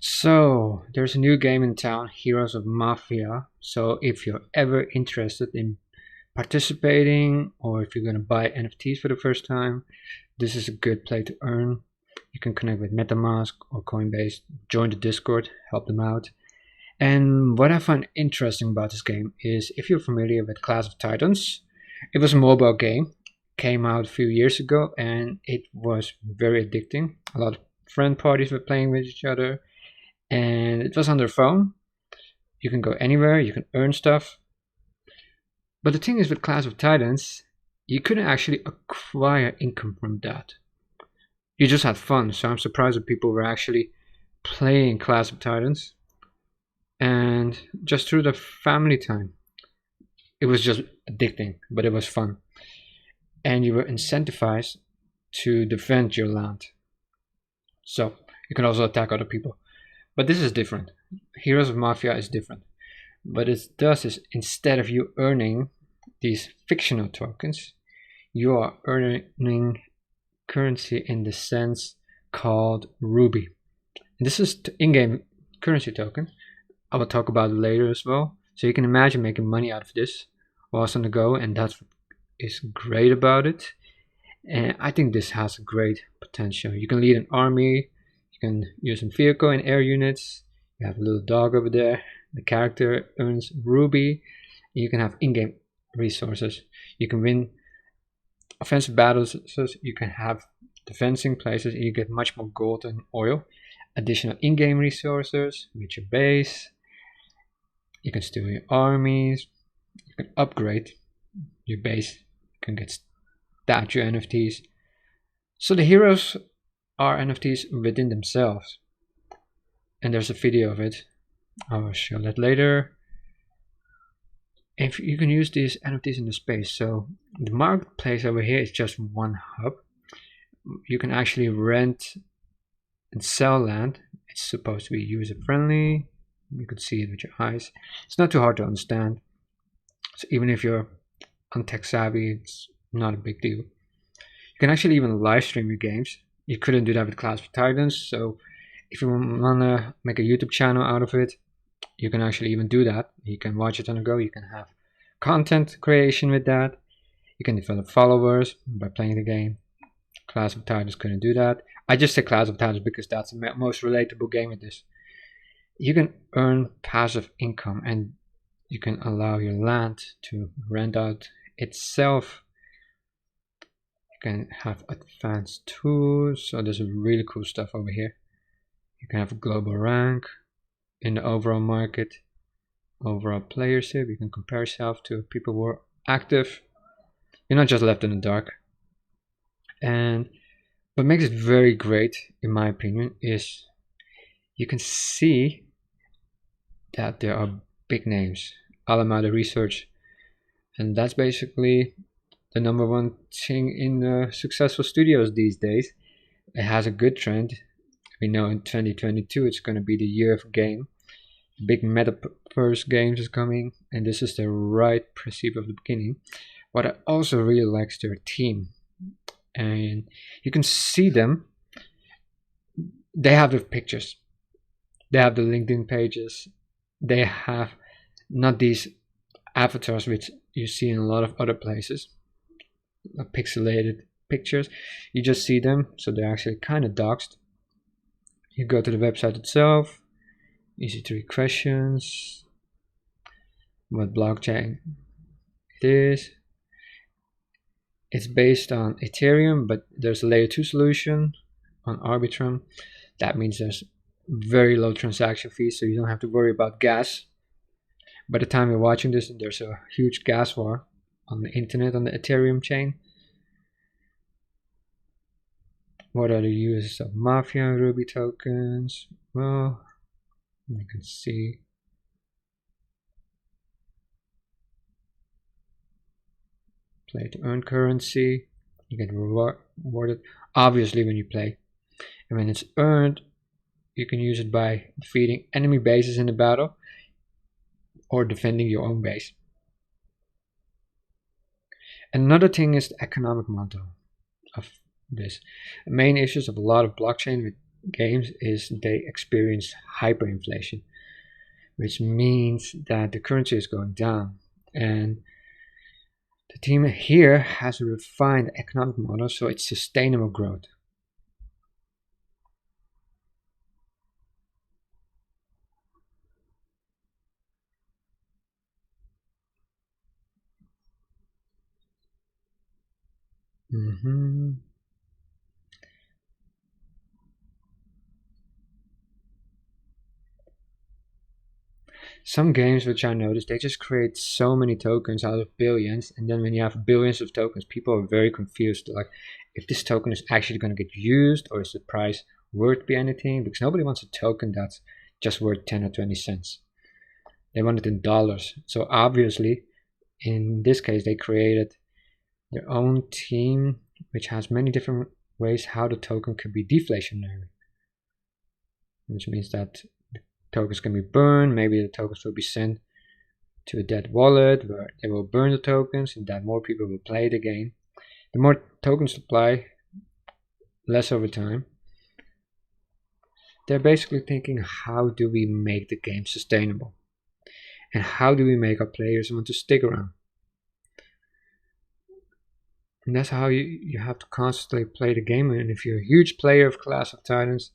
So, there's a new game in town, Heroes of Mafia. So, if you're ever interested in participating or if you're going to buy NFTs for the first time, this is a good play to earn. You can connect with MetaMask or Coinbase, join the Discord, help them out. And what I find interesting about this game is if you're familiar with Clash of Titans, it was a mobile game, came out a few years ago, and it was very addicting. A lot of friend parties were playing with each other, and it was on their phone. You can go anywhere, you can earn stuff. But the thing is with Clash of Titans, you couldn't actually acquire income from that. You just had fun, so I'm surprised that people were actually playing Clash of Titans and just through the family time. It was just addicting, but it was fun. And you were incentivized to defend your land. So you can also attack other people. But this is different. Heroes of Mafia is different. What it does is instead of you earning these fictional tokens, you are earning currency in the sense called Ruby. And this is the in-game currency token. I will talk about it later as well. So you can imagine making money out of this whilst on the go, and that's what is great about it. And I think this has great potential. You can lead an army, you can use a vehicle and air units. You have a little dog over there. The character earns Ruby. You can have in-game resources. You can win offensive battles, so you can have defending places, and you get much more gold and oil. Additional in-game resources with your base. You can steal your armies. You can upgrade your base. You can get statue NFTs. So the heroes are NFTs within themselves. And there's a video of it. I will show that later. If you can use these NFTs in the space. So the marketplace over here is just one hub. You can actually rent and sell land. It's supposed to be user friendly. You could see it with your eyes. It's not too hard to understand. So even if you're untech savvy, it's not a big deal. You can actually even live stream your games. You couldn't do that with Clash of Titans. So if you want to make a YouTube channel out of it, you can actually even do that. You can watch it on the go. You can have content creation with that. You can develop followers by playing the game. Clash of Titans couldn't do that. I just say Clash of Titans because that's the most relatable game with this. You can earn passive income, and you can allow your land to rent out itself. You can have advanced tools. So there's really cool stuff over here. You can have a global rank in the overall market, overall playership. You can compare yourself to people who are active. You're not just left in the dark. And what makes it very great, in my opinion, is you can see that there are big names. Alameda Research, and that's basically the number one thing in the successful studios these days. It has a good trend. We know in 2022 it's going to be the year of game. Big metaverse games is coming, and this is the right perceive of the beginning. What I also really like is their team, and you can see them. They have the pictures, they have the LinkedIn pages, they have not these avatars which you see in a lot of other places, pixelated pictures. You just see them, so they're actually kind of doxed. You go to the website itself. Easy 3 questions. What blockchain it is. It's based on Ethereum, but there's a layer 2 solution on Arbitrum. That means there's very low transaction fees, so you don't have to worry about gas. By the time you're watching this, there's a huge gas war on the internet, on the Ethereum chain. What are the uses of Mafia and Ruby tokens? Well, you can see play to earn currency. You get rewarded obviously when you play, and when it's earned, you can use it by defeating enemy bases in the battle or defending your own base. Another thing is the economic model of this. The main issues of a lot of blockchain with games is they experience hyperinflation, which means that the currency is going down. And the team here has a refined economic model, so it's sustainable growth. Mm-hmm. Some games which I noticed, they just create so many tokens out of billions, and then when you have billions of tokens, people are very confused. Like, if this token is actually going to get used, or is the price worth be anything? Because nobody wants a token that's just worth 10 or 20 cents. They want it in dollars. So obviously, in this case, they created their own team, which has many different ways how the token could be deflationary, which means that tokens can be burned. Maybe the tokens will be sent to a dead wallet where they will burn the tokens, and that more people will play the game. The more tokens supply, less over time. They're basically thinking, how do we make the game sustainable? And how do we make our players want to stick around? And that's how you have to constantly play the game. And if you're a huge player of Clash of Titans,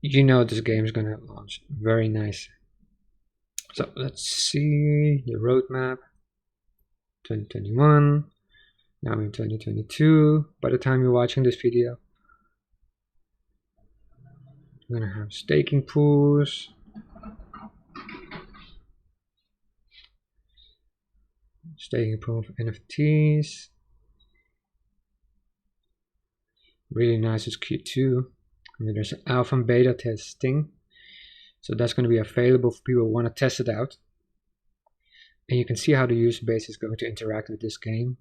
you know this game is going to launch very nice. So let's see the roadmap. 2021. Now in 2022. By the time you're watching this video, I'm going to have staking pools. Staking pool for NFTs. Really nice is Q2. And then there's an alpha and beta testing. So that's going to be available for people who want to test it out. And you can see how the user base is going to interact with this game.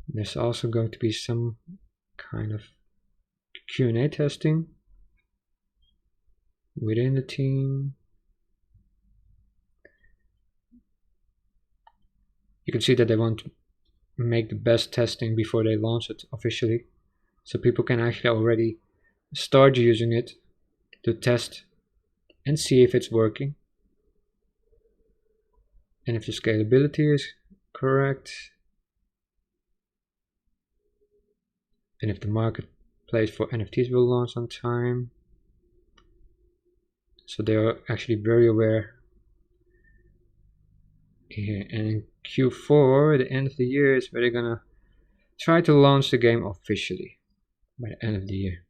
There's also going to be some kind of Q&A testing within the team. You can see that they want to make the best testing before they launch it officially. So people can actually already start using it to test and see if it's working. And if the scalability is correct. And if the marketplace for NFTs will launch on time. So they are actually very aware here. And in Q4, the end of the year, is where they're gonna try to launch the game officially by the end of the year.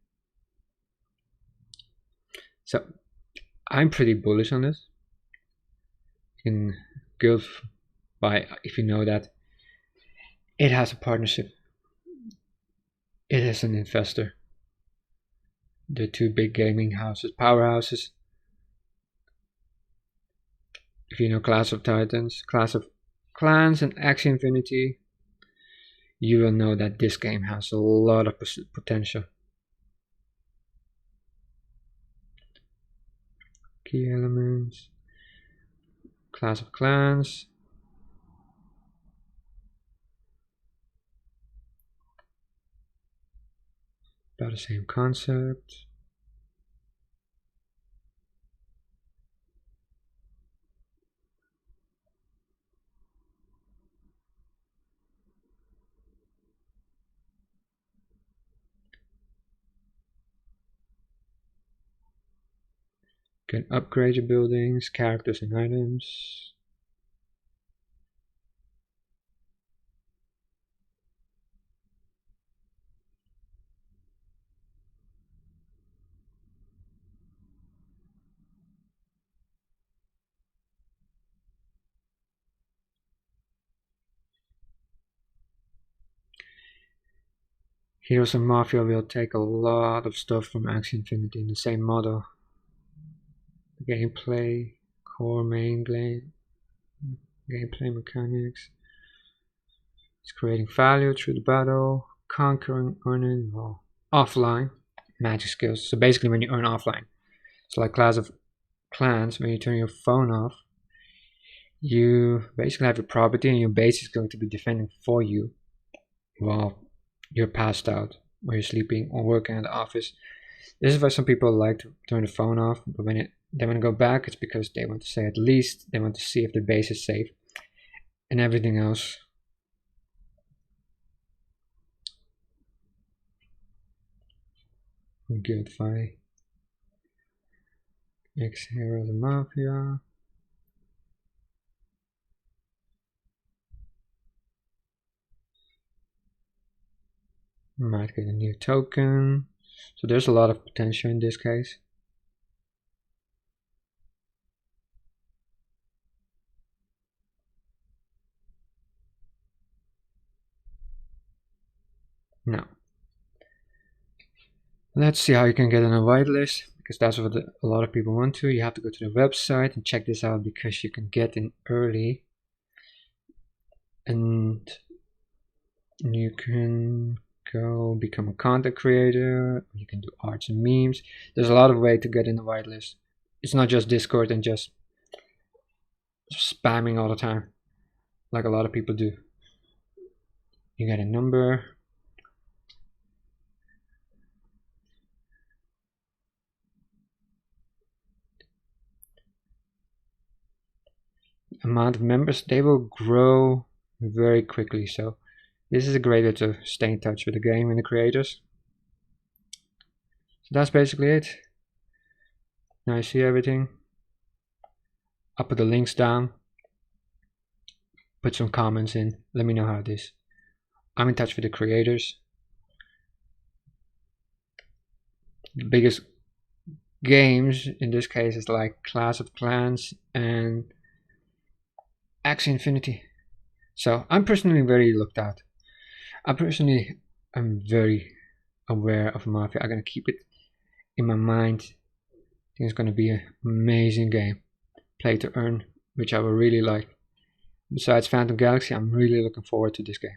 So I'm pretty bullish on this. You can go by if you know that it has a partnership. It is an investor. The two big gaming houses, powerhouses. If you know Clash of Titans, Clash of Clans, and Axie Infinity, you will know that this game has a lot of potential. Key elements, Clash of Clans. About the same concept. You can upgrade your buildings, characters, and items. Heroes of Mafia will take a lot of stuff from Axie Infinity in the same model. The gameplay, core main gameplay mechanics. It's creating value through the battle, conquering, earning, well, offline magic skills. So basically when you earn offline. It's like Clash of Clans, when you turn your phone off, you basically have your property and your base is going to be defending for you while you're passed out, or you're sleeping or working at the office. This is why some people like to turn the phone off, but when they want to go back, it's because they want to say at least they want to see if the base is safe and everything else. Good fight. Next Heroes of Mafia. Might get a new token. So there's a lot of potential in this case. Now, let's see how you can get on a whitelist, because that's what a lot of people want to. You have to go to the website and check this out, because you can get in early and you can go become a content creator. You can do arts and memes. There's a lot of ways to get in the whitelist. It's not just Discord and just spamming all the time like a lot of people do. You get a number. Amount of members, they will grow very quickly, so this is a great way to stay in touch with the game and the creators. So that's basically it. Now you see everything. I'll put the links down, put some comments in, let me know how it is. I'm in touch with the creators. The biggest games in this case is like Clash of Clans and Axie Infinity. So I'm personally very looked at. I'm very aware of Mafia. I'm gonna keep it in my mind. I think it's gonna be an amazing game. Play to earn, which I will really like. Besides Phantom Galaxy, I'm really looking forward to this game.